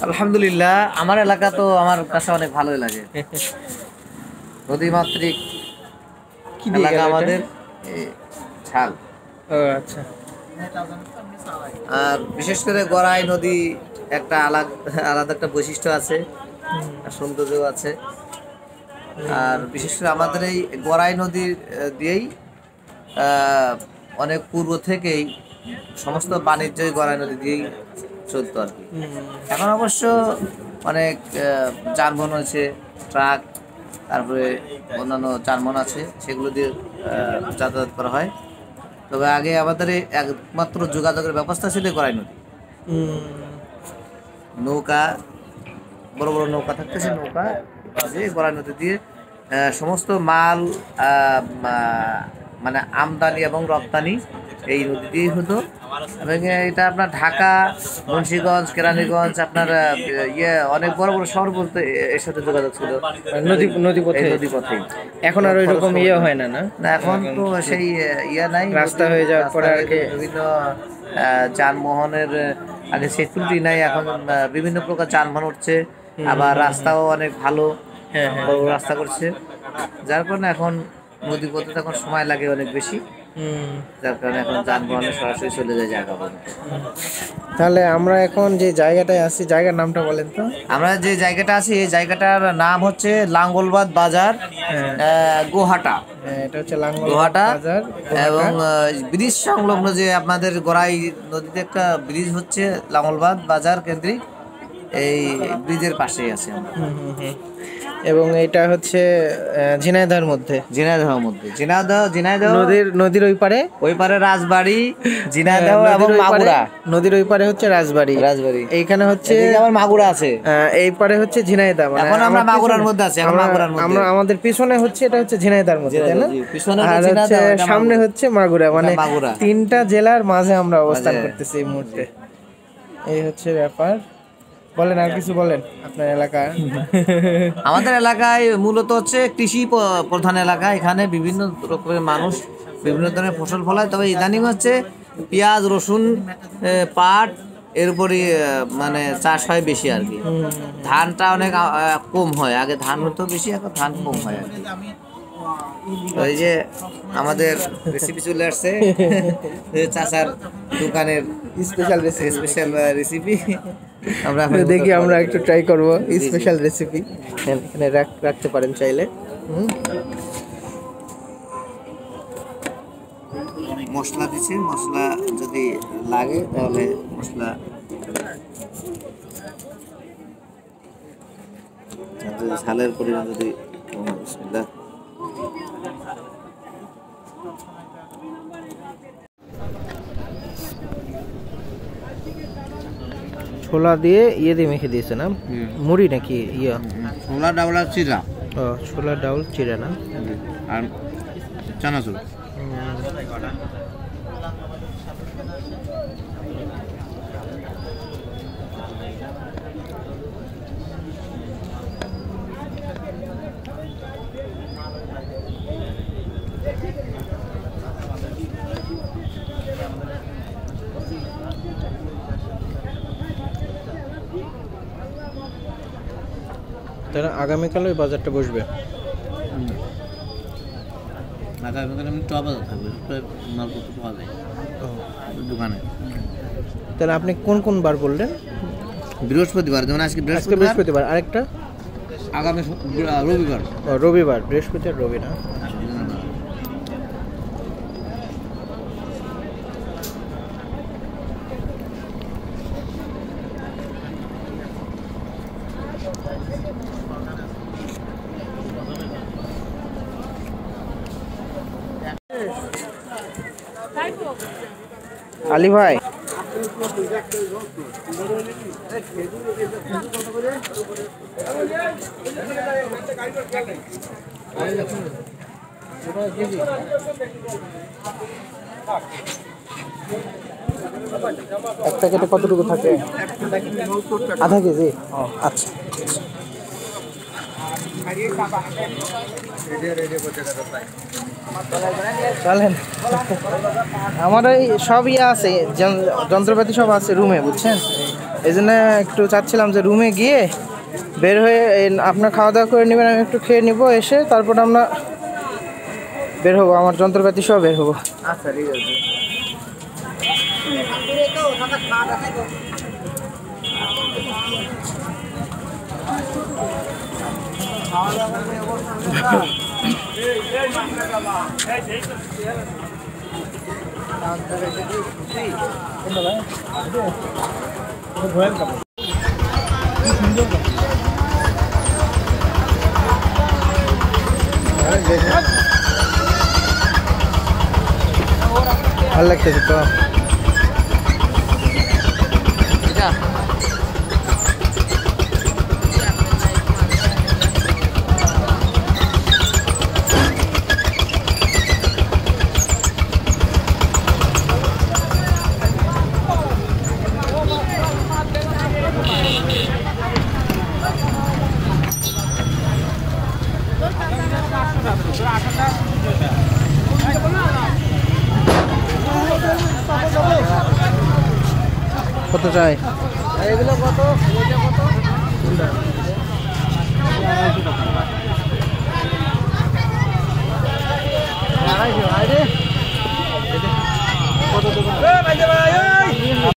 আলহামদুলিল্লাহ, আমার এলাকা তো আমার কাছে অনেক ভালোই লাগে। নদীমাতৃক এলাকা আমাদের, ছাল। আচ্ছা। আর বিশেষ করে গড়াই নদী একটা আলাদা একটা বৈশিষ্ট্য আছে, সৌন্দর্য আছে। আর বিশেষ করে আমাদের এই গড়াই নদীর দিয়েই অনেক পূর্ব থেকেই সমস্ত বাণিজ্যই গড়াই নদী দিয়েই চলতো আর কি। এখন অবশ্য অনেক যানবাহন হয়েছে, ট্রাক, তারপরে অন্যান্য যানবাহন আছে, সেগুলো দিয়ে যাতায়াত করা হয়। তবে আগে আমাদের একমাত্র যোগাযোগের ব্যবস্থা ছিল গড়াই নদী। নৌকা, বড় বড় নৌকা থাকতো, সেই নৌকা যে গড়াই নদী দিয়ে সমস্ত মাল মানে আমদানি এবং রপ্তানি এই নদী দিয়েই হতো। এবং এটা আপনার ঢাকা, মুন্সিগঞ্জ, কেরানীগঞ্জ, আপনার অনেক বড় বড় শহর বলতে এর সাথে যোগাযোগ ছিল নদীপথে। এখন আর ওই রকম হয় না। এখন তো সেই নাই, রাস্তা হয়ে যাওয়ার পরে বিভিন্ন যানবাহনের আগে সেই ত্রুটি নাই। এখন বিভিন্ন প্রকার যানবাহন উঠছে, আবার রাস্তাও অনেক ভালো, বড় রাস্তা করছে, যার কারণে এখন নদী পথে এখন সময় লাগে অনেক বেশি, যার কারণে এখন যানবাহনে সরাসরি চলে যায় জায়গা পর্যন্ত। তাহলে আমরা এখন যে জায়গাটায় আছি, জায়গার নামটা বলেন তো? আমরা যে জায়গাটা আছি, এই জায়গাটার নাম হচ্ছে লাঙ্গলবাদ বাজার, গোহাটা। এটা হচ্ছে গোহাটা বাজার। এবং ব্রিজ সংলগ্ন যে আপনাদের গড়াই নদীতে একটা ব্রিজ হচ্ছে লাঙ্গলবাদ বাজার কেন্দ্রিক, এই ব্রিজের পাশেই আছে। এবং এটা হচ্ছে ঝিনাইদহের মধ্যে, নদীর ওই পারে রাজবাড়ি, ঝিনাইদহ এবং মাগুরা। নদীর ওই পারে হচ্ছে রাজবাড়ি, এইখানে হচ্ছে আমার মাগুরা আছে, এই পারে হচ্ছে ঝিনাইদহ। এখন আমরা মাগুরার মধ্যে আছি। আমরা আমাদের পিছনে হচ্ছে, এটা হচ্ছে ঝিনাইদহের মধ্যে, তাই না? আর হচ্ছে সামনে হচ্ছে মাগুরা, মানে তিনটা জেলার মাঝে আমরা অবস্থান করতেছি এই মুহূর্তে। এই হচ্ছে ব্যাপার। বলেন, আর কিছু বলেন আপনার এলাকায়। আমাদের এলাকায় মূলত হচ্ছে কৃষি প্রধান এলাকা। এখানে বিভিন্ন রকমের মানুষ বিভিন্ন ধরনের ফসল ফলায়, তবে ইদানিং হচ্ছে পেঁয়াজ, রসুন, পাট, এরপরই মানে চাষ হয় বেশি আর কি। ধানটা অনেক কম হয়, আগে ধান হতো বেশি, এখন ধান কম হয় আর কি। ওই যে আমাদের রেসিপি চলে আসছে, চাচার দোকানের স্পেশাল রেসিপি। আমরা দেখি, আমরা একটু ট্রাই করব স্পেশাল রেসিপি। এখানে রাখতে পারেন চাইলে। মশলা দিচ্ছে, মশলা যদি লাগে তাহলে মশলা ঝালের পরিমাণ যদি বিসমিল্লাহ। ছোলা দিয়ে দিয়ে মেখে দিয়েছে না, মুড়ি নাকি ছোলা ডাউল আর চিরা। ছোলা ডাউল চিরা না, আর চানাচুর। তাহলে আগামীকাল ওই বাজারটা বসবে। তাহলে আপনি কোন কোন বার বললেন? বৃহস্পতিবার, যেমন আজকে বৃহস্পতিবার, আরেকটা আগামী রবিবার। রবিবার, বৃহস্পতিবার, রবি না? আলী ভাই, এক প্যাকেটে কতটুকু থাকে? আধা কেজি। আচ্ছা, চলেন, আমার ওই সব ইয়ে আছে, যন্ত্রপাতি সব আছে রুমে, বুঝছেন? এই জন্য একটু চাচ্ছিলাম যে রুমে গিয়ে বের হয়ে আপনার খাওয়া দাওয়া করে নেবেন, আমি একটু খেয়ে নিব, এসে তারপর আমরা বের হবো, আমার যন্ত্রপাতি সব বের হবো। আচ্ছা ঠিক আছে। ভালো লাগতেছে তো। কত চাই? এগুলো কত?